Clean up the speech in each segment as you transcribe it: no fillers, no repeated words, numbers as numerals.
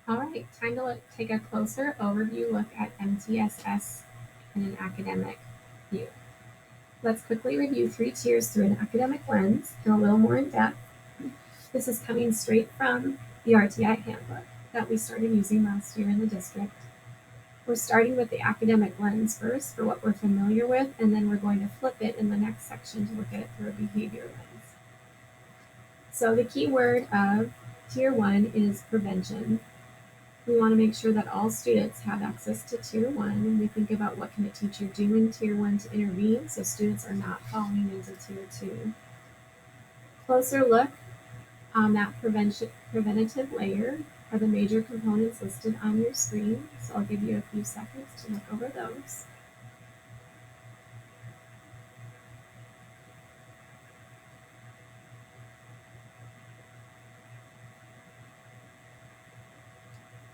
All right, time to take a closer overview look at MTSS in an academic view. Let's quickly review 3 tiers through an academic lens and a little more in depth. This is coming straight from the RTI handbook that we started using last year in the district. We're starting with the academic lens first for what we're familiar with, and then we're going to flip it in the next section to look at it through a behavior lens. So the key word of Tier 1 is prevention. We want to make sure that all students have access to Tier 1, and we think about what can a teacher do in Tier 1 to intervene so students are not falling into Tier 2. Closer look on that preventative layer are the major components listed on your screen, so I'll give you a few seconds to look over those.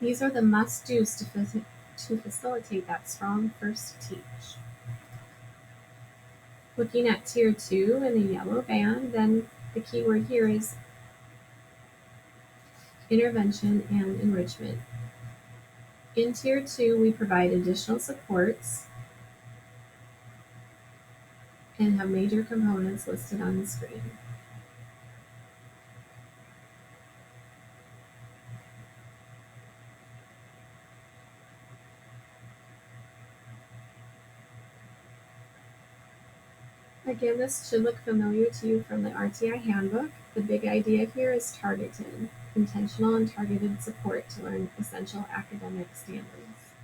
These are the must-dos to facilitate that strong first teach. Looking at Tier 2 in the yellow band, then the keyword here is intervention and enrichment. In Tier 2, we provide additional supports and have major components listed on the screen. Again, this should look familiar to you from the RTI handbook. The big idea here is targeted, intentional and targeted support to learn essential academic standards.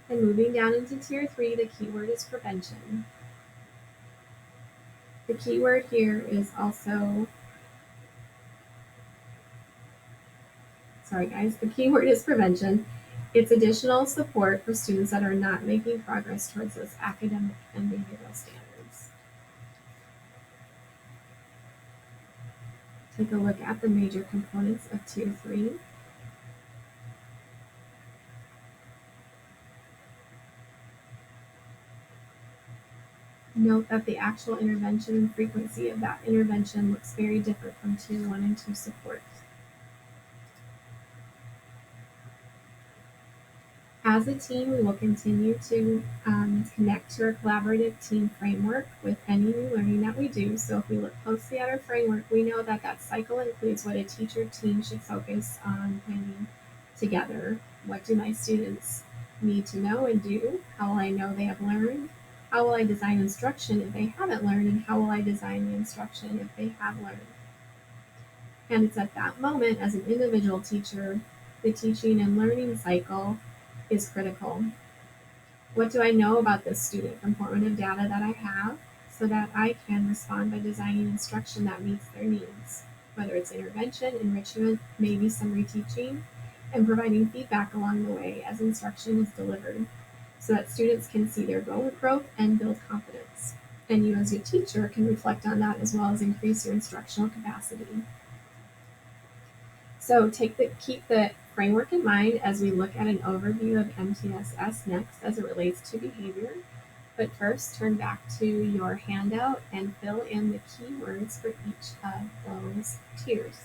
And moving down into Tier 3, the keyword is prevention. The keyword here is also, the keyword is prevention. It's additional support for students that are not making progress towards those academic and behavioral standards. Take a look at the major components of Tier 3. Note that the actual intervention and frequency of that intervention looks very different from Tier 1 and 2 support. As a team, we will continue to connect to our collaborative team framework with any new learning that we do. So if we look closely at our framework, we know that that cycle includes what a teacher team should focus on planning together. What do my students need to know and do? How will I know they have learned? How will I design instruction if they haven't learned? And how will I design the instruction if they have learned? And it's at that moment, as an individual teacher, the teaching and learning cycle is critical. What do I know about this student from formative data that I have so that I can respond by designing instruction that meets their needs, whether it's intervention, enrichment, maybe some reteaching, and providing feedback along the way as instruction is delivered so that students can see their growth and build confidence. And you as your teacher can reflect on that as well as increase your instructional capacity. So keep the framework in mind as we look at an overview of MTSS next as it relates to behavior. But first, turn back to your handout and fill in the keywords for each of those tiers.